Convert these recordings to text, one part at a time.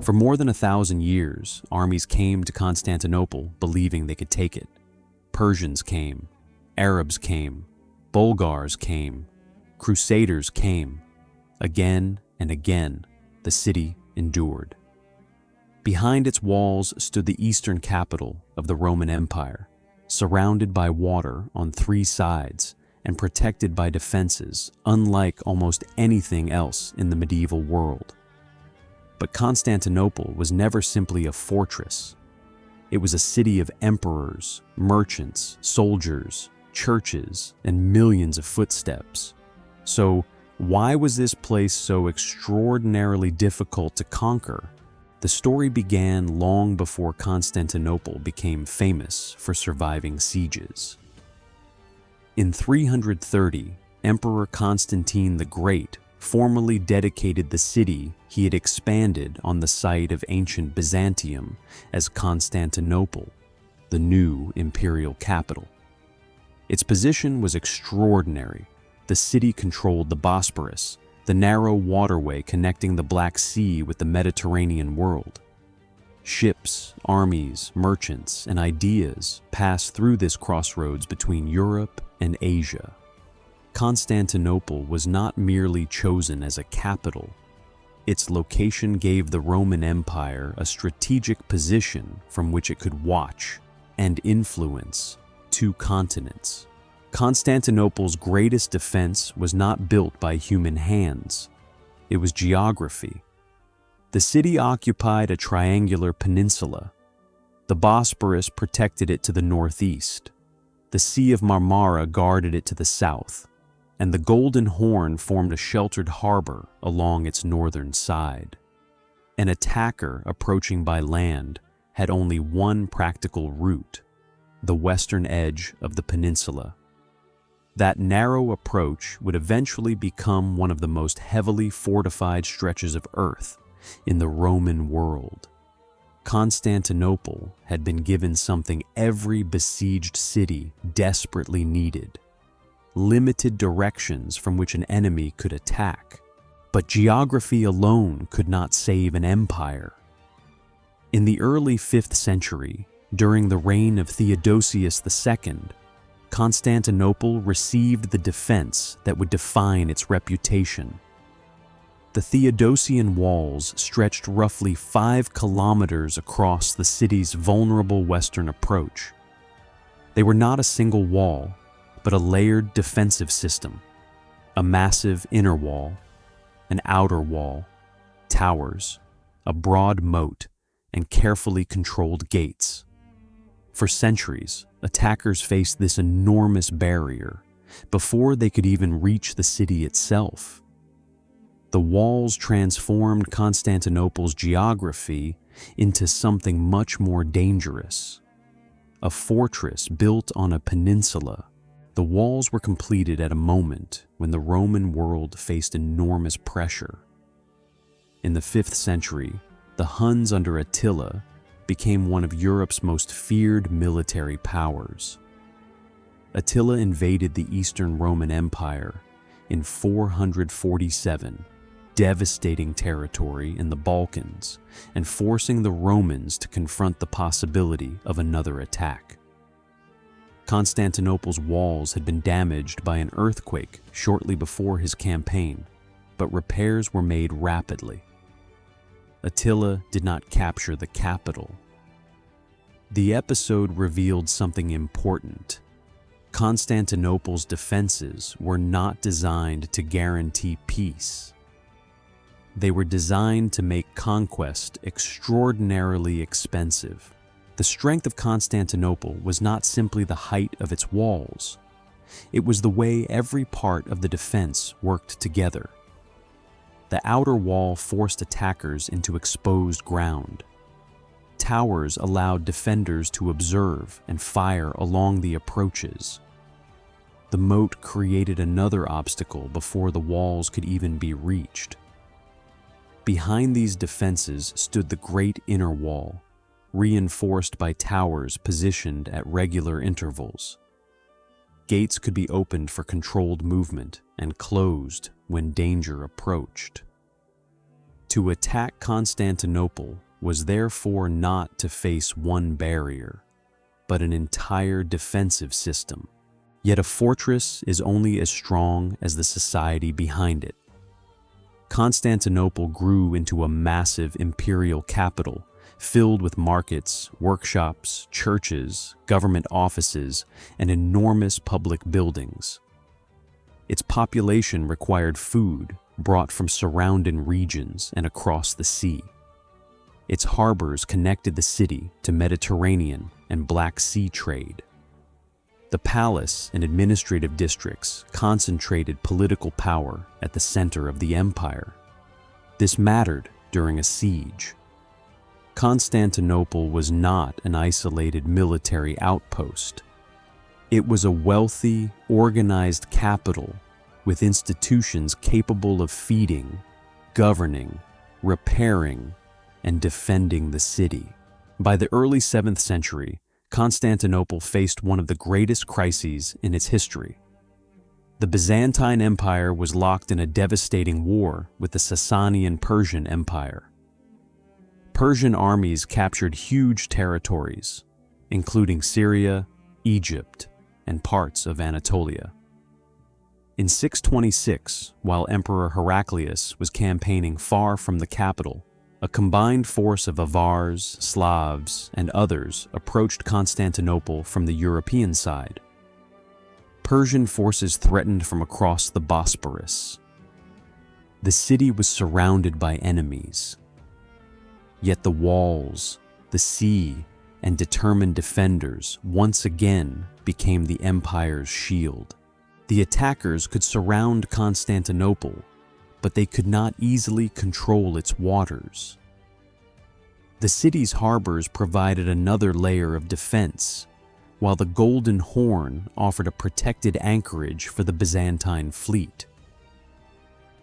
For more than 1,000 years, armies came to Constantinople believing they could take it. Persians came, Arabs came, Bulgars came, Crusaders came. Again and again, the city endured. Behind its walls stood the eastern capital of the Roman Empire, surrounded by water on 3 sides and protected by defenses unlike almost anything else in the medieval world. But Constantinople was never simply a fortress. It was a city of emperors, merchants, soldiers, churches, and millions of footsteps. So, why was this place so extraordinarily difficult to conquer? The story began long before Constantinople became famous for surviving sieges. In 330, Emperor Constantine the Great formally dedicated the city he had expanded on the site of ancient Byzantium as Constantinople, the new imperial capital. Its position was extraordinary. The city controlled the Bosporus, the narrow waterway connecting the Black Sea with the Mediterranean world. Ships, armies, merchants, and ideas passed through this crossroads between Europe and Asia. Constantinople was not merely chosen as a capital. Its location gave the Roman Empire a strategic position from which it could watch and influence 2 continents. Constantinople's greatest defense was not built by human hands. It was geography. The city occupied a triangular peninsula. The Bosporus protected it to the northeast. The Sea of Marmara guarded it to the south, and the Golden Horn formed a sheltered harbor along its northern side. An attacker approaching by land had only one practical route: the western edge of the peninsula. That narrow approach would eventually become one of the most heavily fortified stretches of earth in the Roman world. Constantinople had been given something every besieged city desperately needed: limited directions from which an enemy could attack. But geography alone could not save an empire. In the early 5th century, during the reign of Theodosius II, Constantinople received the defense that would define its reputation. The Theodosian Walls stretched roughly 5 kilometers across the city's vulnerable western approach. They were not a single wall, but a layered defensive system: a massive inner wall, an outer wall, towers, a broad moat, and carefully controlled gates. For centuries, attackers faced this enormous barrier before they could even reach the city itself. The walls transformed Constantinople's geography into something much more dangerous. A fortress built on a peninsula, the walls were completed at a moment when the Roman world faced enormous pressure. In the 5th century, the Huns under Attila became one of Europe's most feared military powers. Attila invaded the Eastern Roman Empire in 447, devastating territory in the Balkans and forcing the Romans to confront the possibility of another attack. Constantinople's walls had been damaged by an earthquake shortly before his campaign, but repairs were made rapidly. Attila did not capture the capital. The episode revealed something important. Constantinople's defenses were not designed to guarantee peace. They were designed to make conquest extraordinarily expensive. The strength of Constantinople was not simply the height of its walls. It was the way every part of the defense worked together. The outer wall forced attackers into exposed ground. Towers allowed defenders to observe and fire along the approaches. The moat created another obstacle before the walls could even be reached. Behind these defenses stood the great inner wall, reinforced by towers positioned at regular intervals. Gates could be opened for controlled movement and closed when danger approached. To attack Constantinople was therefore not to face one barrier, but an entire defensive system. Yet a fortress is only as strong as the society behind it. Constantinople grew into a massive imperial capital filled with markets, workshops, churches, government offices, and enormous public buildings. Its population required food brought from surrounding regions and across the sea. Its harbors connected the city to Mediterranean and Black Sea trade. The palace and administrative districts concentrated political power at the center of the empire. This mattered during a siege. Constantinople was not an isolated military outpost. It was a wealthy, organized capital with institutions capable of feeding, governing, repairing, and defending the city. By the early 7th century, Constantinople faced one of the greatest crises in its history. The Byzantine Empire was locked in a devastating war with the Sasanian Persian Empire. Persian armies captured huge territories, including Syria, Egypt, and parts of Anatolia. In 626, while Emperor Heraclius was campaigning far from the capital, a combined force of Avars, Slavs, and others approached Constantinople from the European side. Persian forces threatened from across the Bosporus. The city was surrounded by enemies. Yet the walls, the sea, and determined defenders once again became the empire's shield. The attackers could surround Constantinople, but they could not easily control its waters. The city's harbors provided another layer of defense, while the Golden Horn offered a protected anchorage for the Byzantine fleet.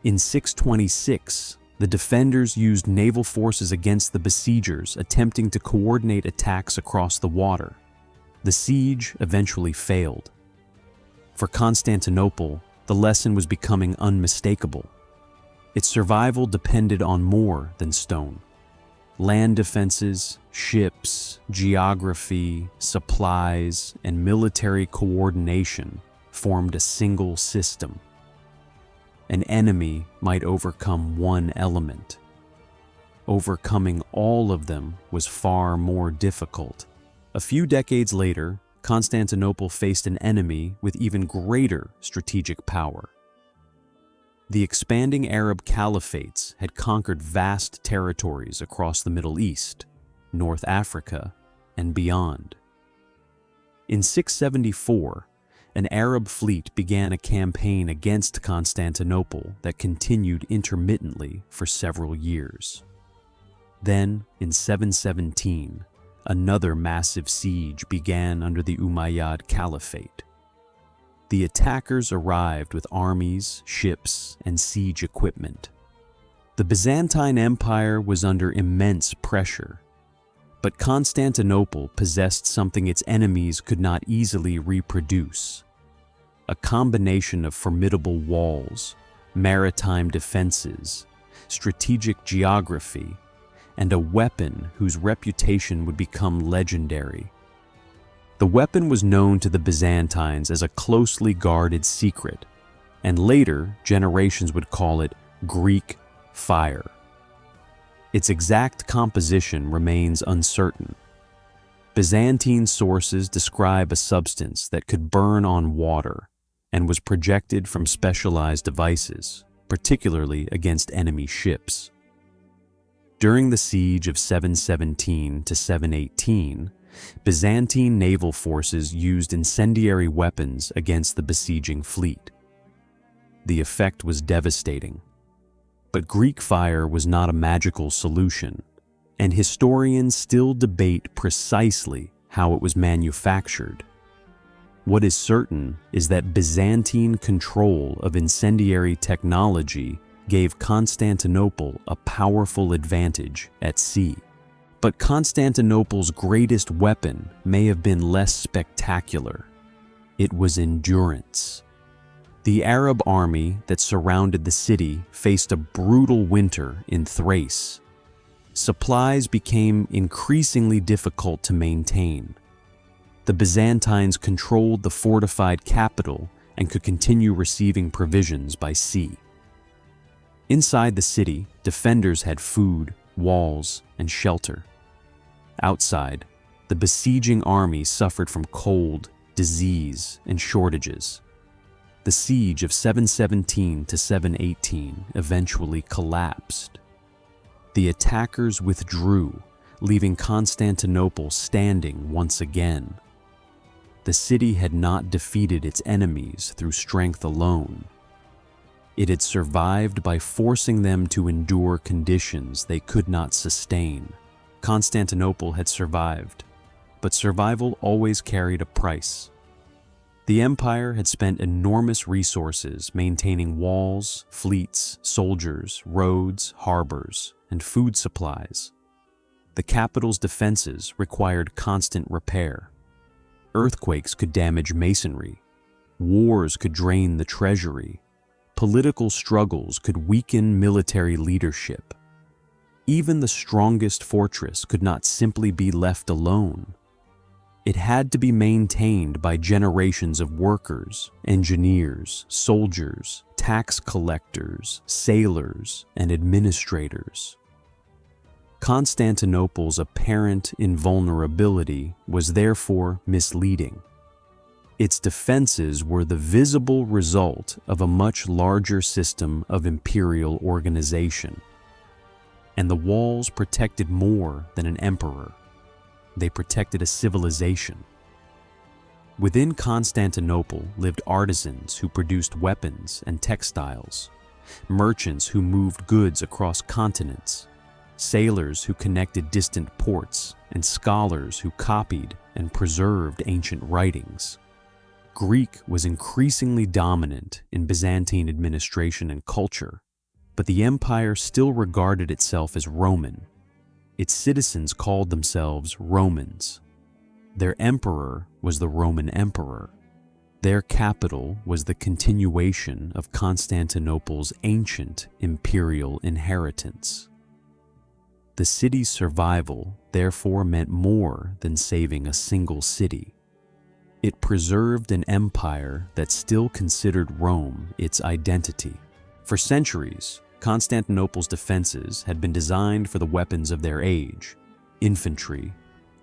In 626, the defenders used naval forces against the besiegers attempting to coordinate attacks across the water. The siege eventually failed. For Constantinople, the lesson was becoming unmistakable. Its survival depended on more than stone. Land defenses, ships, geography, supplies, and military coordination formed a single system. An enemy might overcome one element. Overcoming all of them was far more difficult. A few decades later, Constantinople faced an enemy with even greater strategic power. The expanding Arab caliphates had conquered vast territories across the Middle East, North Africa, and beyond. In 674, an Arab fleet began a campaign against Constantinople that continued intermittently for several years. Then, in 717, another massive siege began under the Umayyad Caliphate. The attackers arrived with armies, ships, and siege equipment. The Byzantine Empire was under immense pressure, but Constantinople possessed something its enemies could not easily reproduce: a combination of formidable walls, maritime defenses, strategic geography, and a weapon whose reputation would become legendary. The weapon was known to the Byzantines as a closely guarded secret, and later generations would call it Greek fire. Its exact composition remains uncertain. Byzantine sources describe a substance that could burn on water and was projected from specialized devices, particularly against enemy ships. During the siege of 717 to 718, Byzantine naval forces used incendiary weapons against the besieging fleet. The effect was devastating. But Greek fire was not a magical solution, and historians still debate precisely how it was manufactured. What is certain is that Byzantine control of incendiary technology gave Constantinople a powerful advantage at sea. But Constantinople's greatest weapon may have been less spectacular. It was endurance. The Arab army that surrounded the city faced a brutal winter in Thrace. Supplies became increasingly difficult to maintain. The Byzantines controlled the fortified capital and could continue receiving provisions by sea. Inside the city, defenders had food, walls, and shelter. Outside, the besieging army suffered from cold, disease, and shortages. The siege of 717 to 718 eventually collapsed. The attackers withdrew, leaving Constantinople standing once again. The city had not defeated its enemies through strength alone. It had survived by forcing them to endure conditions they could not sustain. Constantinople had survived, but survival always carried a price. The empire had spent enormous resources maintaining walls, fleets, soldiers, roads, harbors, and food supplies. The capital's defenses required constant repair. Earthquakes could damage masonry. Wars could drain the treasury. Political struggles could weaken military leadership. Even the strongest fortress could not simply be left alone. It had to be maintained by generations of workers, engineers, soldiers, tax collectors, sailors, and administrators. Constantinople's apparent invulnerability was therefore misleading. Its defenses were the visible result of a much larger system of imperial organization. And the walls protected more than an emperor. They protected a civilization. Within Constantinople lived artisans who produced weapons and textiles, merchants who moved goods across continents, sailors who connected distant ports, and scholars who copied and preserved ancient writings. Greek was increasingly dominant in Byzantine administration and culture, but the empire still regarded itself as Roman. Its citizens called themselves Romans. Their emperor was the Roman emperor. Their capital was the continuation of Constantinople's ancient imperial inheritance. The city's survival therefore meant more than saving a single city. It preserved an empire that still considered Rome its identity. For centuries, Constantinople's defenses had been designed for the weapons of their age: infantry,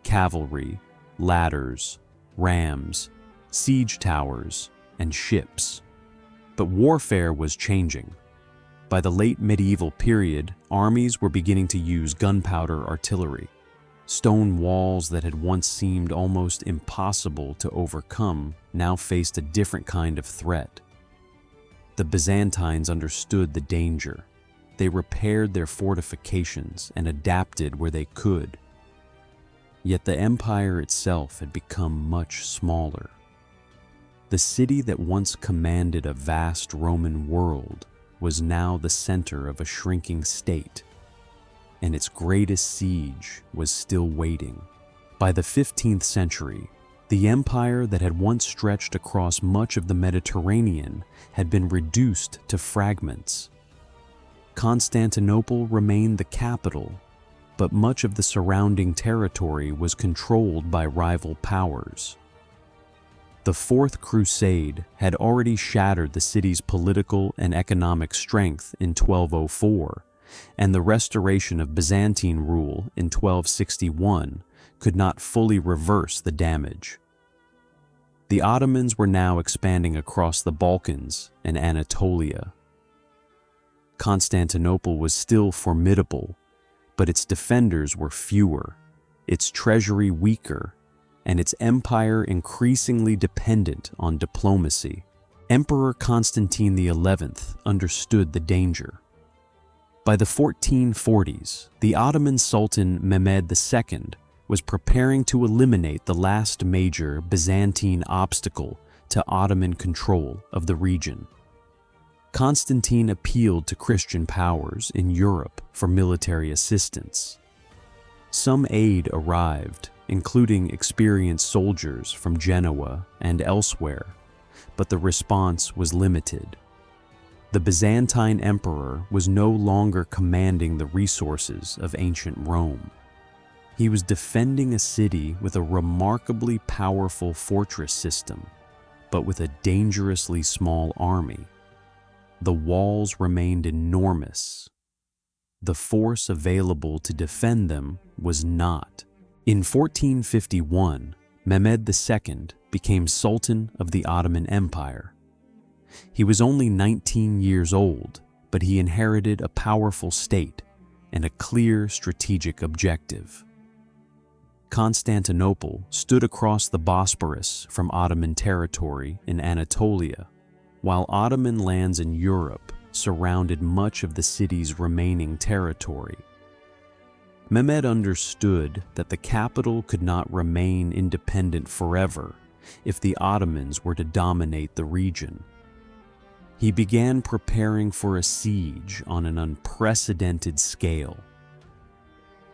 cavalry, ladders, rams, siege towers, and ships. But warfare was changing. By the late medieval period, armies were beginning to use gunpowder artillery. Stone walls that had once seemed almost impossible to overcome now faced a different kind of threat. The Byzantines understood the danger. They repaired their fortifications and adapted where they could. Yet the empire itself had become much smaller. The city that once commanded a vast Roman world was now the center of a shrinking state, and its greatest siege was still waiting. By the 15th century, the empire that had once stretched across much of the Mediterranean had been reduced to fragments. Constantinople remained the capital, but much of the surrounding territory was controlled by rival powers. The Fourth Crusade had already shattered the city's political and economic strength in 1204, and the restoration of Byzantine rule in 1261 could not fully reverse the damage. The Ottomans were now expanding across the Balkans and Anatolia. Constantinople was still formidable, but its defenders were fewer, its treasury weaker, and its empire increasingly dependent on diplomacy. Emperor Constantine XI understood the danger. By the 1440s, the Ottoman Sultan Mehmed II was preparing to eliminate the last major Byzantine obstacle to Ottoman control of the region. Constantine appealed to Christian powers in Europe for military assistance. Some aid arrived, including experienced soldiers from Genoa and elsewhere, but the response was limited. The Byzantine emperor was no longer commanding the resources of ancient Rome. He was defending a city with a remarkably powerful fortress system, but with a dangerously small army. The walls remained enormous. The force available to defend them was not. In 1451, Mehmed II became Sultan of the Ottoman Empire. He was only 19 years old, but he inherited a powerful state and a clear strategic objective. Constantinople stood across the Bosporus from Ottoman territory in Anatolia, while Ottoman lands in Europe surrounded much of the city's remaining territory. Mehmed understood that the capital could not remain independent forever if the Ottomans were to dominate the region. He began preparing for a siege on an unprecedented scale.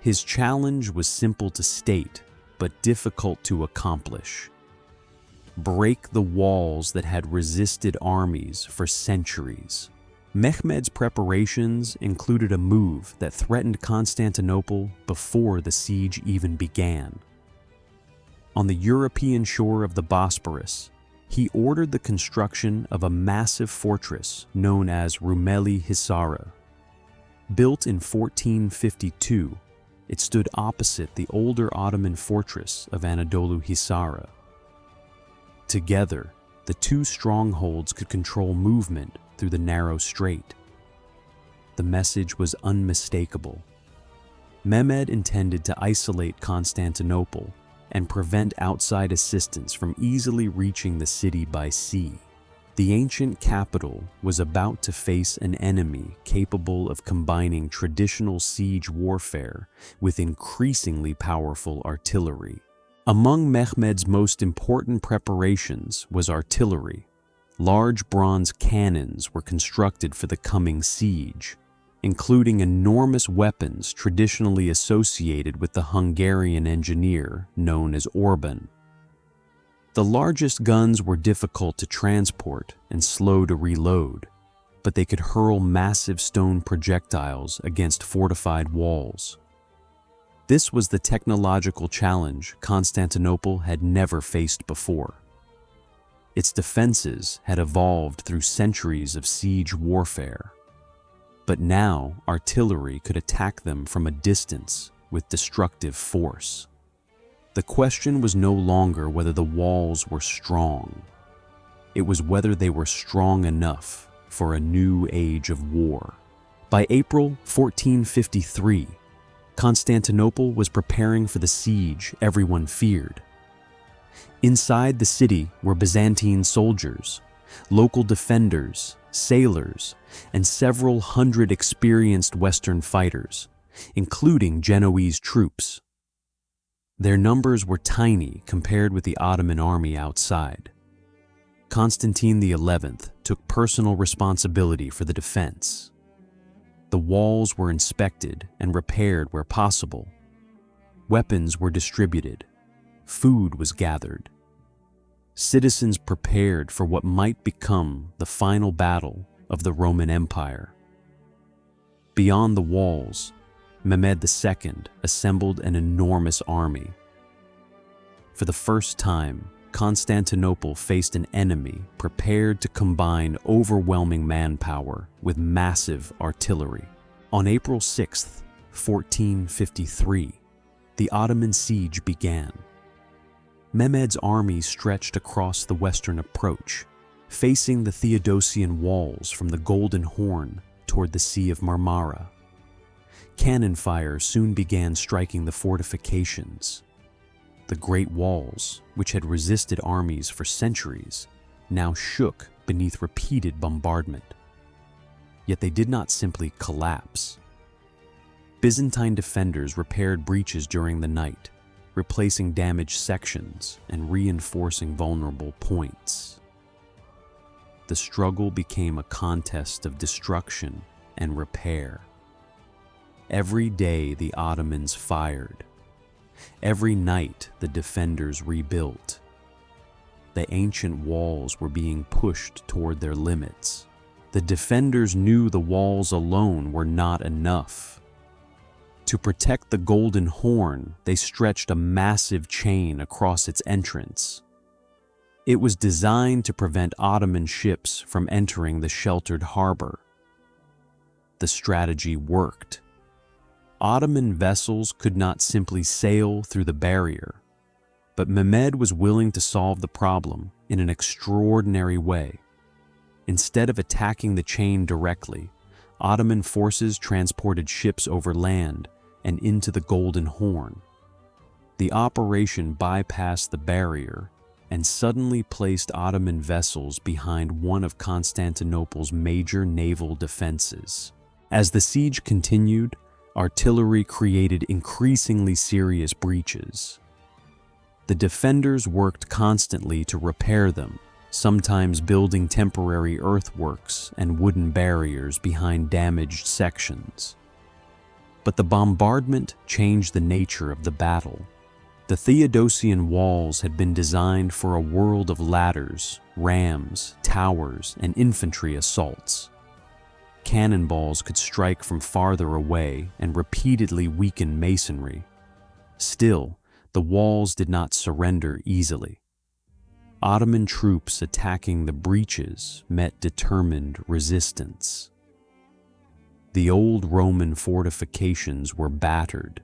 His challenge was simple to state, but difficult to accomplish. Break the walls that had resisted armies for centuries. Mehmed's preparations included a move that threatened Constantinople before the siege even began. On the European shore of the Bosporus, he ordered the construction of a massive fortress known as Rumeli Hisara. Built in 1452, it stood opposite the older Ottoman fortress of Anadolu Hisara. Together, the two strongholds could control movement through the narrow strait. The message was unmistakable. Mehmed intended to isolate Constantinople and prevent outside assistance from easily reaching the city by sea. The ancient capital was about to face an enemy capable of combining traditional siege warfare with increasingly powerful artillery. Among Mehmed's most important preparations was artillery. Large bronze cannons were constructed for the coming siege, including enormous weapons traditionally associated with the Hungarian engineer known as Orban. The largest guns were difficult to transport and slow to reload, but they could hurl massive stone projectiles against fortified walls. This was the technological challenge Constantinople had never faced before. Its defenses had evolved through centuries of siege warfare, but now artillery could attack them from a distance with destructive force. The question was no longer whether the walls were strong. It was whether they were strong enough for a new age of war. By April 1453, Constantinople was preparing for the siege everyone feared. Inside the city were Byzantine soldiers, local defenders, sailors, and several hundred experienced Western fighters, including Genoese troops. Their numbers were tiny compared with the Ottoman army outside. Constantine XI took personal responsibility for the defense. The walls were inspected and repaired where possible. Weapons were distributed. Food was gathered. Citizens prepared for what might become the final battle of the Roman Empire. Beyond the walls, Mehmed II assembled an enormous army. For the first time, Constantinople faced an enemy prepared to combine overwhelming manpower with massive artillery. On April 6, 1453, the Ottoman siege began. Mehmed's army stretched across the western approach, facing the Theodosian Walls from the Golden Horn toward the Sea of Marmara. Cannon fire soon began striking the fortifications. The great walls, which had resisted armies for centuries, now shook beneath repeated bombardment. Yet they did not simply collapse. Byzantine defenders repaired breaches during the night, replacing damaged sections and reinforcing vulnerable points. The struggle became a contest of destruction and repair. Every day the Ottomans fired. Every night the defenders rebuilt. the ancient walls were being pushed toward their limits. The defenders knew the walls alone were not enough. To protect the Golden Horn, they stretched a massive chain across its entrance. It was designed to prevent Ottoman ships from entering the sheltered harbor. The strategy worked. Ottoman vessels could not simply sail through the barrier, but Mehmed was willing to solve the problem in an extraordinary way. Instead of attacking the chain directly, Ottoman forces transported ships over land and into the Golden Horn. The operation bypassed the barrier and suddenly placed Ottoman vessels behind one of Constantinople's major naval defenses. As the siege continued, artillery created increasingly serious breaches. The defenders worked constantly to repair them, sometimes building temporary earthworks and wooden barriers behind damaged sections. But the bombardment changed the nature of the battle. The Theodosian Walls had been designed for a world of ladders, rams, towers, and infantry assaults. Cannonballs could strike from farther away and repeatedly weaken masonry. Still, the walls did not surrender easily. Ottoman troops attacking the breaches met determined resistance. The old Roman fortifications were battered,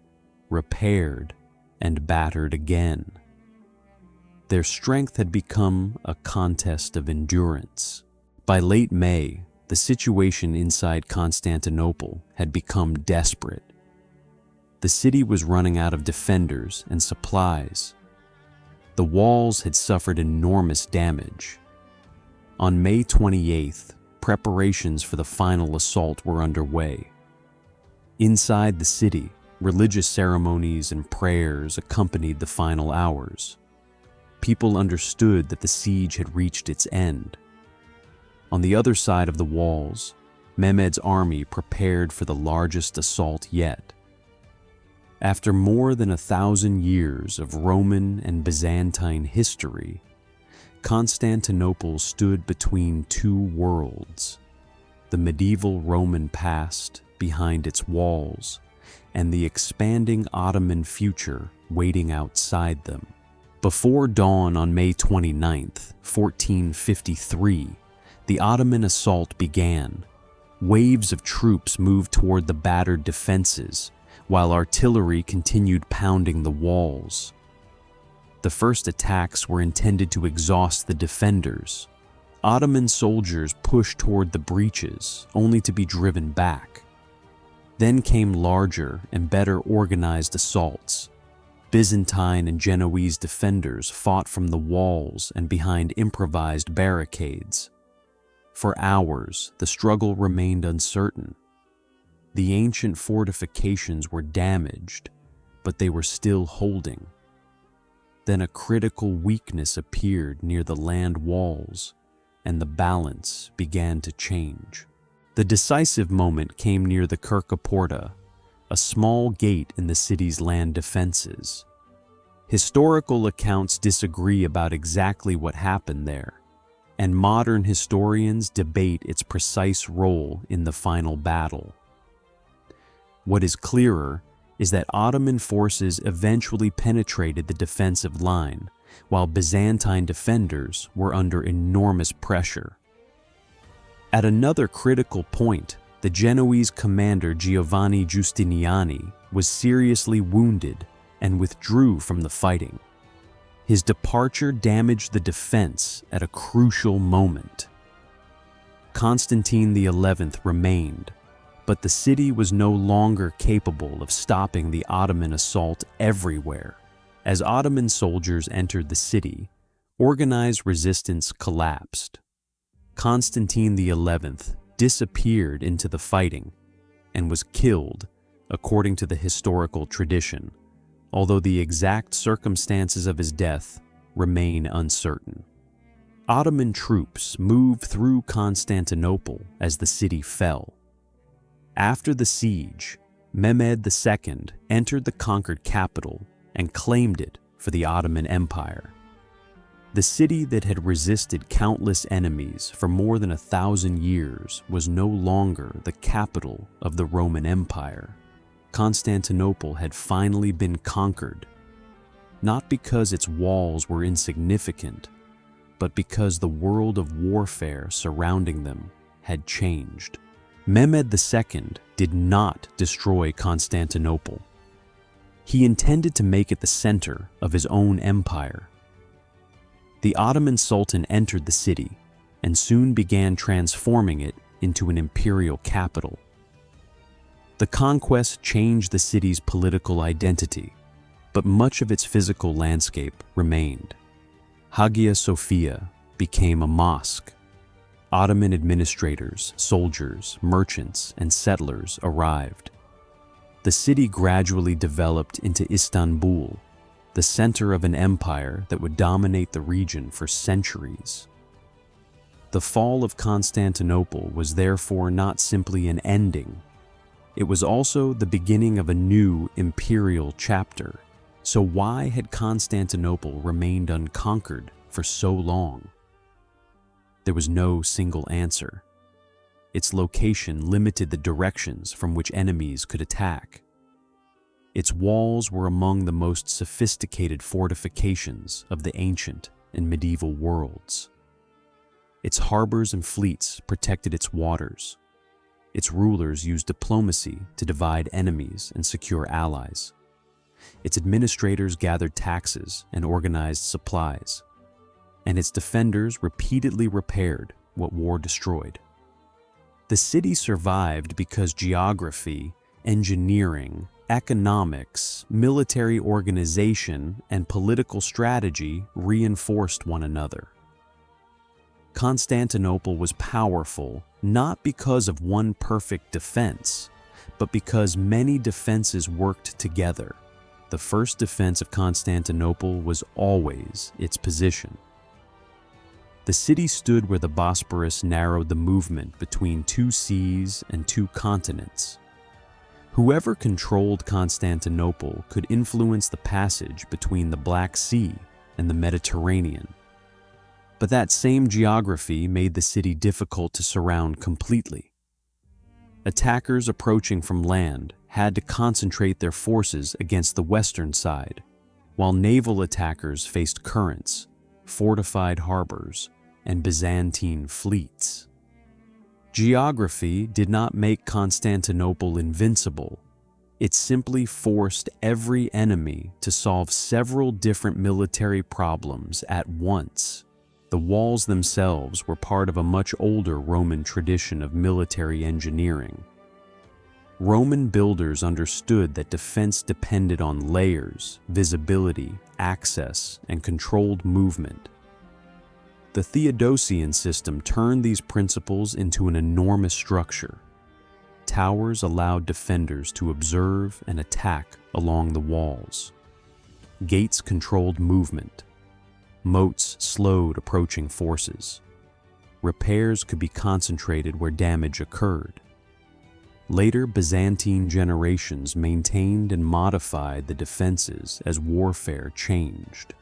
repaired, and battered again. Their strength had become a contest of endurance. By late May, the situation inside Constantinople had become desperate. The city was running out of defenders and supplies. The walls had suffered enormous damage. On May 28th, preparations for the final assault were underway. Inside the city, religious ceremonies and prayers accompanied the final hours. People understood that the siege had reached its end. On the other side of the walls, Mehmed's army prepared for the largest assault yet. After more than 1,000 years of Roman and Byzantine history, Constantinople stood between two worlds: the medieval Roman past behind its walls, and the expanding Ottoman future waiting outside them. Before dawn on May 29th, 1453, the Ottoman assault began. Waves of troops moved toward the battered defenses, while artillery continued pounding the walls. The first attacks were intended to exhaust the defenders. Ottoman soldiers pushed toward the breaches, only to be driven back. Then came larger and better organized assaults. Byzantine and Genoese defenders fought from the walls and behind improvised barricades. For hours, the struggle remained uncertain. The ancient fortifications were damaged, but they were still holding. Then a critical weakness appeared near the land walls, and the balance began to change. The decisive moment came near the Kirka Porta, a small gate in the city's land defenses. Historical accounts disagree about exactly what happened there, and modern historians debate its precise role in the final battle. What is clearer is that Ottoman forces eventually penetrated the defensive line, while Byzantine defenders were under enormous pressure. At another critical point, the Genoese commander Giovanni Giustiniani was seriously wounded and withdrew from the fighting. His departure damaged the defense at a crucial moment. Constantine XI remained, but the city was no longer capable of stopping the Ottoman assault everywhere. As Ottoman soldiers entered the city, organized resistance collapsed. Constantine XI disappeared into the fighting and was killed, according to the historical tradition, although the exact circumstances of his death remain uncertain. Ottoman troops moved through Constantinople as the city fell. After the siege, Mehmed II entered the conquered capital and claimed it for the Ottoman Empire. The city that had resisted countless enemies for more than 1,000 years was no longer the capital of the Roman Empire. Constantinople had finally been conquered, not because its walls were insignificant, but because the world of warfare surrounding them had changed. Mehmed II did not destroy Constantinople. He intended to make it the center of his own empire. The Ottoman Sultan entered the city and soon began transforming it into an imperial capital. The conquest changed the city's political identity, but much of its physical landscape remained. Hagia Sophia became a mosque. Ottoman administrators, soldiers, merchants, and settlers arrived. The city gradually developed into Istanbul, the center of an empire that would dominate the region for centuries. The fall of Constantinople was therefore not simply an ending. It was also the beginning of a new imperial chapter. So why had Constantinople remained unconquered for so long? There was no single answer. Its location limited the directions from which enemies could attack. Its walls were among the most sophisticated fortifications of the ancient and medieval worlds. Its harbors and fleets protected its waters. Its rulers used diplomacy to divide enemies and secure allies. Its administrators gathered taxes and organized supplies, and its defenders repeatedly repaired what war destroyed. The city survived because geography, engineering, economics, military organization, and political strategy reinforced one another. Constantinople was powerful not because of one perfect defense, but because many defenses worked together. The first defense of Constantinople was always its position. The city stood where the Bosporus narrowed the movement between two seas and two continents. Whoever controlled Constantinople could influence the passage between the Black Sea and the Mediterranean. But that same geography made the city difficult to surround completely. Attackers approaching from land had to concentrate their forces against the western side, while naval attackers faced currents, fortified harbors, and Byzantine fleets. Geography did not make Constantinople invincible. It simply forced every enemy to solve several different military problems at once. The walls themselves were part of a much older Roman tradition of military engineering. Roman builders understood that defense depended on layers, visibility, access, and controlled movement. The Theodosian system turned these principles into an enormous structure. Towers allowed defenders to observe and attack along the walls. Gates controlled movement. Moats slowed approaching forces. Repairs could be concentrated where damage occurred. Later Byzantine generations maintained and modified the defenses as warfare changed.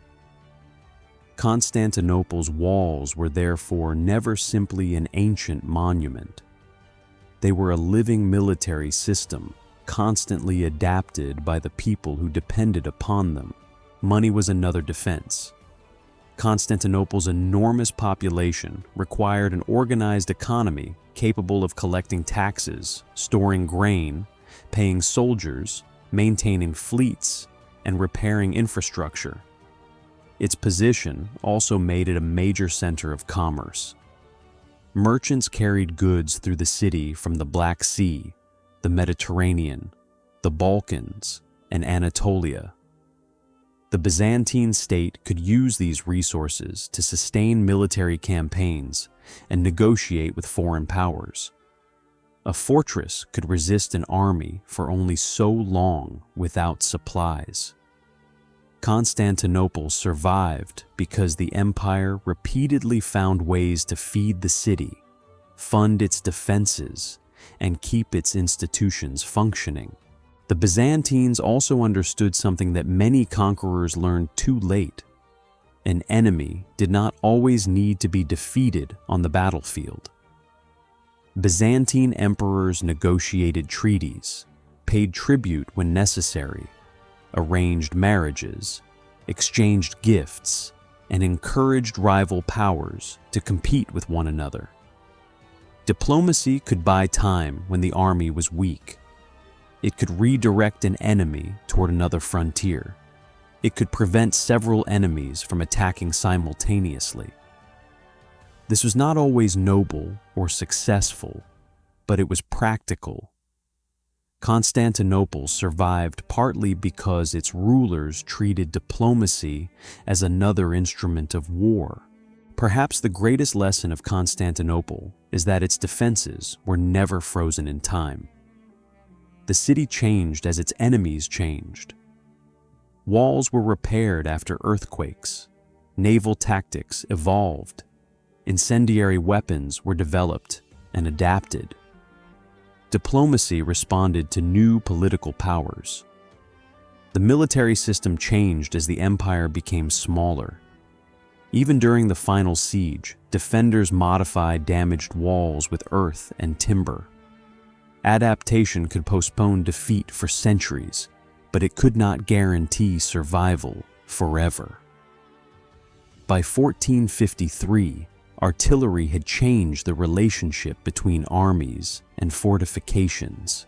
Constantinople's walls were therefore never simply an ancient monument. They were a living military system, constantly adapted by the people who depended upon them. Money was another defense. Constantinople's enormous population required an organized economy capable of collecting taxes, storing grain, paying soldiers, maintaining fleets, and repairing infrastructure. Its position also made it a major center of commerce. Merchants carried goods through the city from the Black Sea, the Mediterranean, the Balkans, and Anatolia. The Byzantine state could use these resources to sustain military campaigns and negotiate with foreign powers. A fortress could resist an army for only so long without supplies. Constantinople survived because the empire repeatedly found ways to feed the city, fund its defenses, and keep its institutions functioning. The Byzantines also understood something that many conquerors learned too late. An enemy did not always need to be defeated on the battlefield. Byzantine emperors negotiated treaties, paid tribute when necessary, arranged marriages, exchanged gifts, and encouraged rival powers to compete with one another. Diplomacy could buy time when the army was weak. It could redirect an enemy toward another frontier. It could prevent several enemies from attacking simultaneously. This was not always noble or successful, but it was practical. Constantinople survived partly because its rulers treated diplomacy as another instrument of war. Perhaps the greatest lesson of Constantinople is that its defenses were never frozen in time. The city changed as its enemies changed. Walls were repaired after earthquakes. Naval tactics evolved. Incendiary weapons were developed and adapted. Diplomacy responded to new political powers. The military system changed as the empire became smaller. Even during the final siege, defenders modified damaged walls with earth and timber. Adaptation could postpone defeat for centuries, but it could not guarantee survival forever. By 1453, artillery had changed the relationship between armies and fortifications.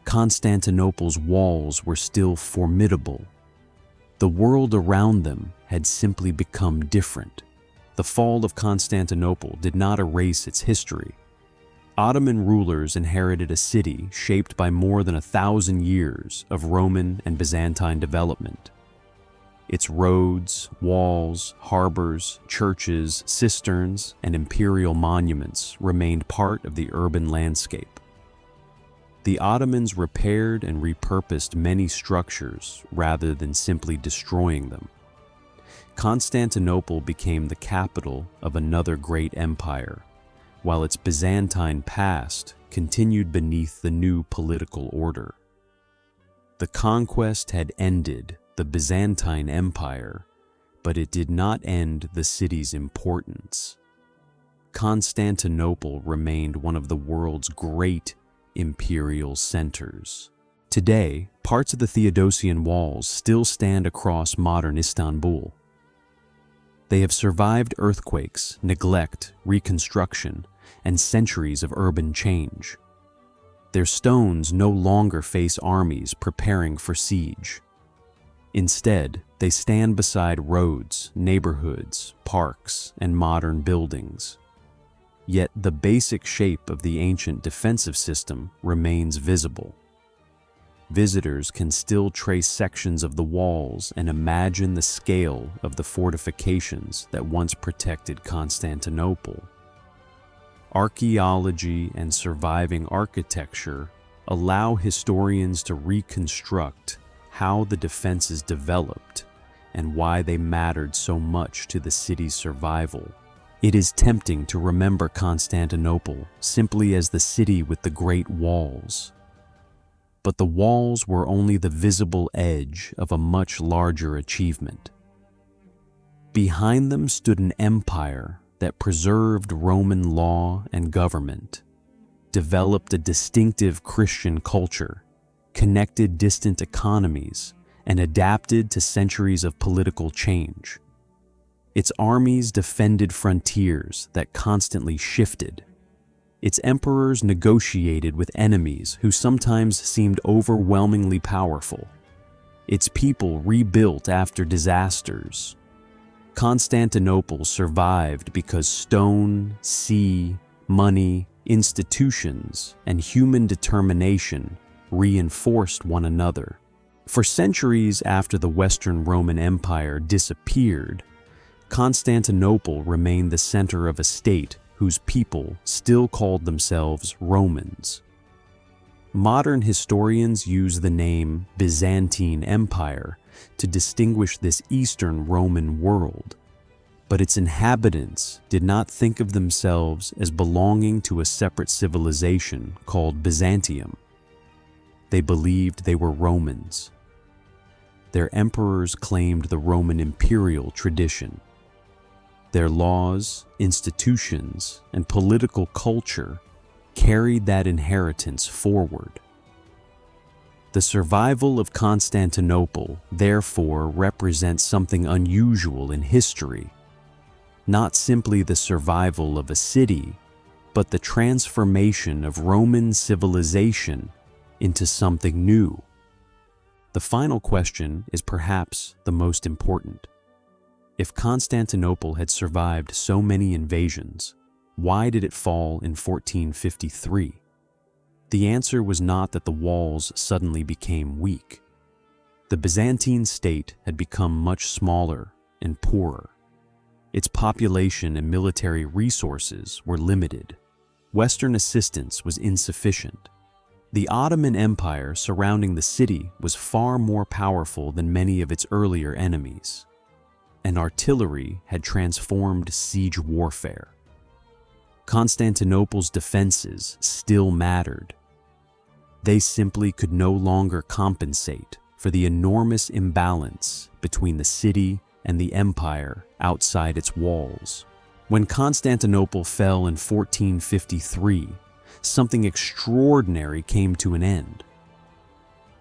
Constantinople's walls were still formidable. The world around them had simply become different. The fall of Constantinople did not erase its history. Ottoman rulers inherited a city shaped by more than 1,000 years of Roman and Byzantine development. Its roads, walls, harbors, churches, cisterns, and imperial monuments remained part of the urban landscape. The Ottomans repaired and repurposed many structures rather than simply destroying them. Constantinople became the capital of another great empire, while its Byzantine past continued beneath the new political order. The conquest had ended the Byzantine Empire, but it did not end the city's importance. Constantinople remained one of the world's great imperial centers. Today, parts of the Theodosian Walls still stand across modern Istanbul. They have survived earthquakes, neglect, reconstruction, and centuries of urban change. Their stones no longer face armies preparing for siege. Instead, they stand beside roads, neighborhoods, parks, and modern buildings. Yet the basic shape of the ancient defensive system remains visible. Visitors can still trace sections of the walls and imagine the scale of the fortifications that once protected Constantinople. Archaeology and surviving architecture allow historians to reconstruct how the defenses developed and why they mattered so much to the city's survival. It is tempting to remember Constantinople simply as the city with the great walls. But the walls were only the visible edge of a much larger achievement. Behind them stood an empire that preserved Roman law and government, developed a distinctive Christian culture, connected distant economies, and adapted to centuries of political change. Its armies defended frontiers that constantly shifted. Its emperors negotiated with enemies who sometimes seemed overwhelmingly powerful. Its people rebuilt after disasters. Constantinople survived because stone, sea, money, institutions, and human determination reinforced one another. For centuries after the Western Roman Empire disappeared, Constantinople remained the center of a state whose people still called themselves Romans. Modern historians use the name Byzantine Empire to distinguish this Eastern Roman world, but its inhabitants did not think of themselves as belonging to a separate civilization called Byzantium. They believed they were Romans. their emperors claimed the Roman imperial tradition. Their laws, institutions, and political culture carried that inheritance forward. The survival of Constantinople, therefore, represents something unusual in history, not simply the survival of a city, but the transformation of Roman civilization into something new. The final question is perhaps the most important. If Constantinople had survived so many invasions, why did it fall in 1453? The answer was not that the walls suddenly became weak. The Byzantine state had become much smaller and poorer. Its population and military resources were limited. Western assistance was insufficient. The Ottoman Empire surrounding the city was far more powerful than many of its earlier enemies, and artillery had transformed siege warfare. Constantinople's defenses still mattered. They simply could no longer compensate for the enormous imbalance between the city and the empire outside its walls. When Constantinople fell in 1453, something extraordinary came to an end.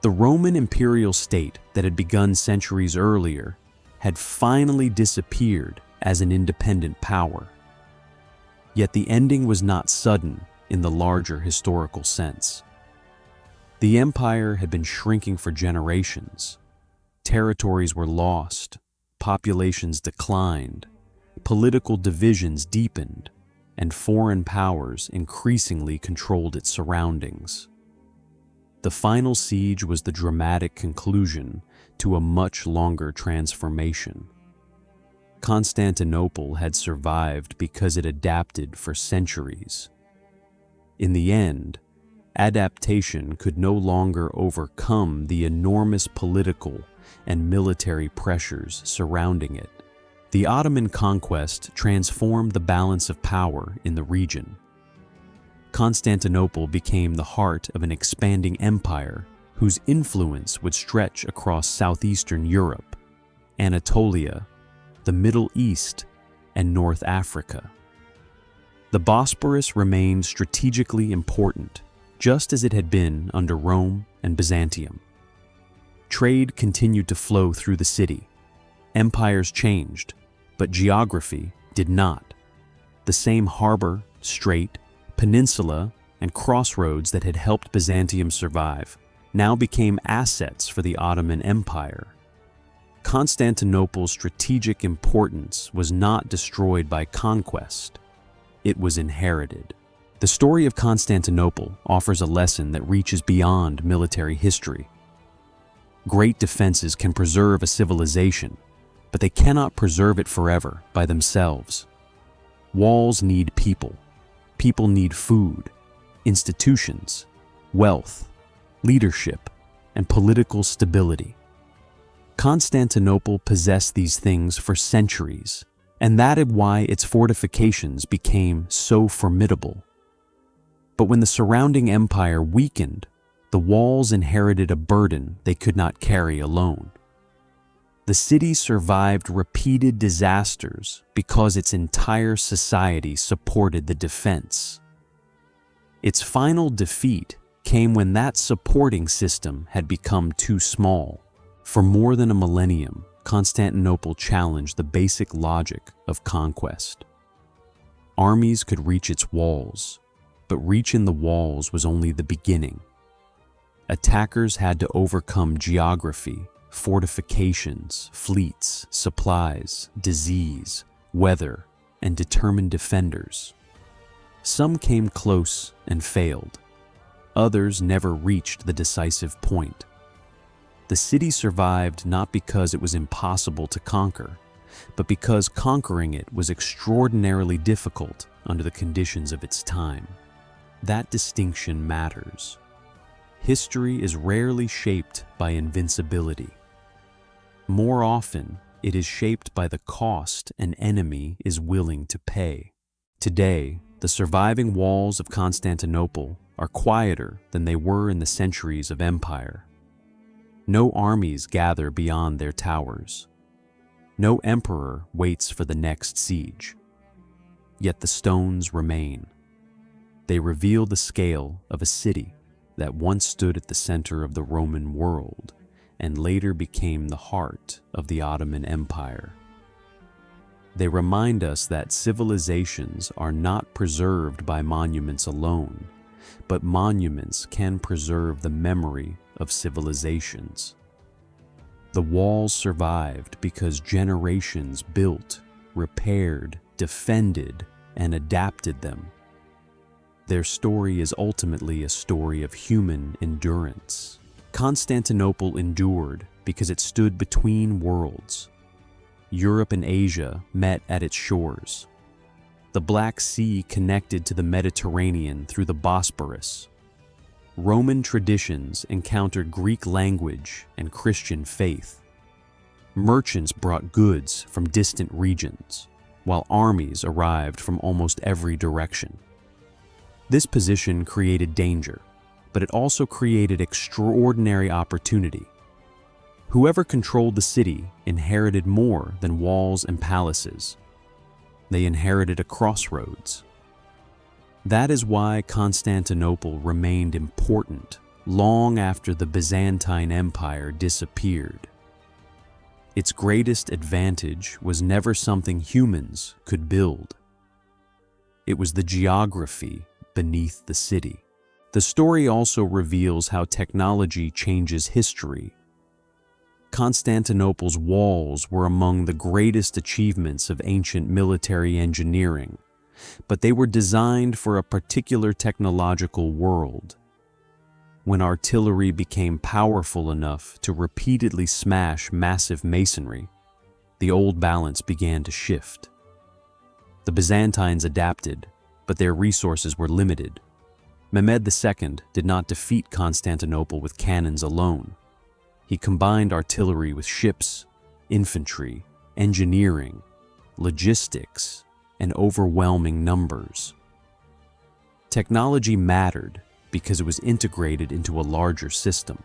The Roman imperial state that had begun centuries earlier had finally disappeared as an independent power. Yet the ending was not sudden in the larger historical sense. The empire had been shrinking for generations. Territories were lost, populations declined, political divisions deepened, and foreign powers increasingly controlled its surroundings. The final siege was the dramatic conclusion to a much longer transformation. Constantinople had survived because it adapted for centuries. In the end, adaptation could no longer overcome the enormous political and military pressures surrounding it. The Ottoman conquest transformed the balance of power in the region. Constantinople became the heart of an expanding empire whose influence would stretch across southeastern Europe, Anatolia, the Middle East, and North Africa. The Bosporus remained strategically important, just as it had been under Rome and Byzantium. Trade continued to flow through the city. Empires changed, but geography did not. The same harbor, strait, peninsula, and crossroads that had helped Byzantium survive now became assets for the Ottoman Empire. Constantinople's strategic importance was not destroyed by conquest. It was inherited. The story of Constantinople offers a lesson that reaches beyond military history. Great defenses can preserve a civilization, but they cannot preserve it forever by themselves. Walls need people. People need food, institutions, wealth, leadership, and political stability. Constantinople possessed these things for centuries, and that is why its fortifications became so formidable. But when the surrounding empire weakened, the walls inherited a burden they could not carry alone. The city survived repeated disasters because its entire society supported the defense. Its final defeat came when that supporting system had become too small. For more than a millennium, Constantinople challenged the basic logic of conquest. Armies could reach its walls, but reaching the walls was only the beginning. Attackers had to overcome geography, fortifications, fleets, supplies, disease, weather, and determined defenders. Some came close and failed. Others never reached the decisive point. The city survived not because it was impossible to conquer, but because conquering it was extraordinarily difficult under the conditions of its time. That distinction matters. History is rarely shaped by invincibility. More often, it is shaped by the cost an enemy is willing to pay. Today, the surviving walls of Constantinople are quieter than they were in the centuries of empire. No armies gather beyond their towers. No emperor waits for the next siege. Yet the stones remain. They reveal the scale of a city that once stood at the center of the Roman world and later became the heart of the Ottoman Empire. They remind us that civilizations are not preserved by monuments alone, but monuments can preserve the memory of civilizations. The walls survived because generations built, repaired, defended, and adapted them. Their story is ultimately a story of human endurance. Constantinople endured because it stood between worlds. Europe and Asia met at its shores. The Black Sea connected to the Mediterranean through the Bosporus. Roman traditions encountered Greek language and Christian faith. Merchants brought goods from distant regions, while armies arrived from almost every direction. This position created danger, but it also created extraordinary opportunity. Whoever controlled the city inherited more than walls and palaces. They inherited a crossroads. That is why Constantinople remained important long after the Byzantine Empire disappeared. Its greatest advantage was never something humans could build. It was the geography beneath the city. The story also reveals how technology changes history. Constantinople's walls were among the greatest achievements of ancient military engineering, but they were designed for a particular technological world. When artillery became powerful enough to repeatedly smash massive masonry, the old balance began to shift. The Byzantines adapted, but their resources were limited. Mehmed II did not defeat Constantinople with cannons alone. He combined artillery with ships, infantry, engineering, logistics, and overwhelming numbers. Technology mattered because it was integrated into a larger system.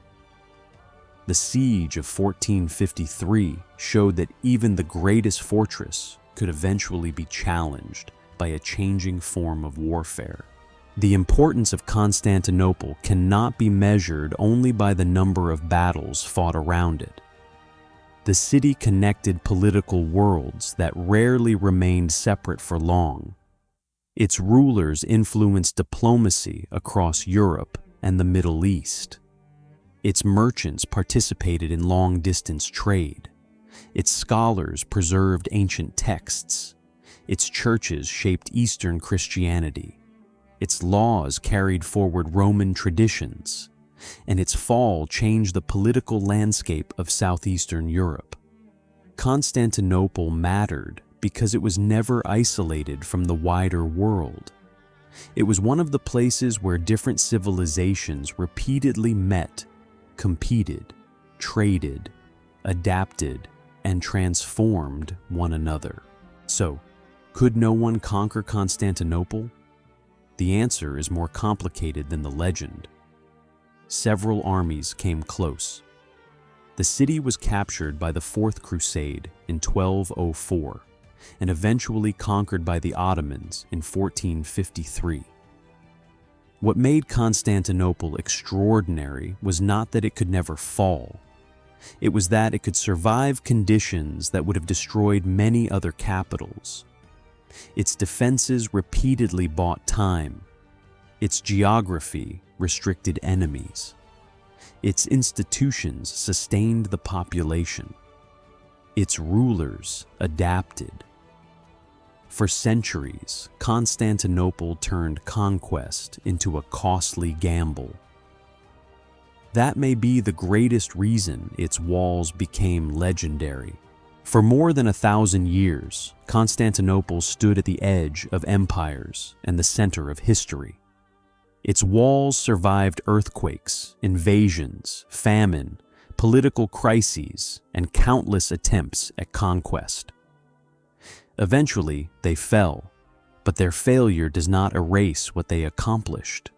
The siege of 1453 showed that even the greatest fortress could eventually be challenged by a changing form of warfare. The importance of Constantinople cannot be measured only by the number of battles fought around it. The city connected political worlds that rarely remained separate for long. Its rulers influenced diplomacy across Europe and the Middle East. Its merchants participated in long-distance trade. Its scholars preserved ancient texts. Its churches shaped Eastern Christianity. Its laws carried forward Roman traditions, and its fall changed the political landscape of southeastern Europe. Constantinople mattered because it was never isolated from the wider world. It was one of the places where different civilizations repeatedly met, competed, traded, adapted, and transformed one another. So, could no one conquer Constantinople? The answer is more complicated than the legend. Several armies came close. The city was captured by the Fourth Crusade in 1204 and eventually conquered by the Ottomans in 1453. What made Constantinople extraordinary was not that it could never fall. It was that it could survive conditions that would have destroyed many other capitals. Its defenses repeatedly bought time. Its geography restricted enemies. Its institutions sustained the population. Its rulers adapted. For centuries, Constantinople turned conquest into a costly gamble. That may be the greatest reason its walls became legendary. For more than 1,000 years, Constantinople stood at the edge of empires and the center of history. Its walls survived earthquakes, invasions, famine, political crises, and countless attempts at conquest. Eventually, they fell, but their failure does not erase what they accomplished.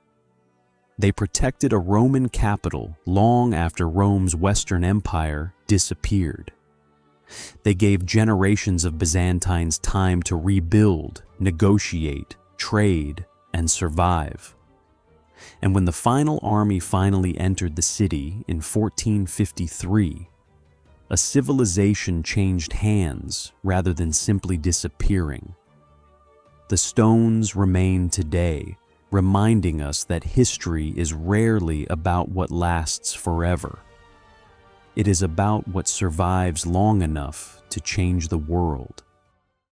They protected a Roman capital long after Rome's Western Empire disappeared. They gave generations of Byzantines time to rebuild, negotiate, trade, and survive. And when the final army finally entered the city in 1453, a civilization changed hands rather than simply disappearing. The stones remain today, reminding us that history is rarely about what lasts forever. It is about what survives long enough to change the world.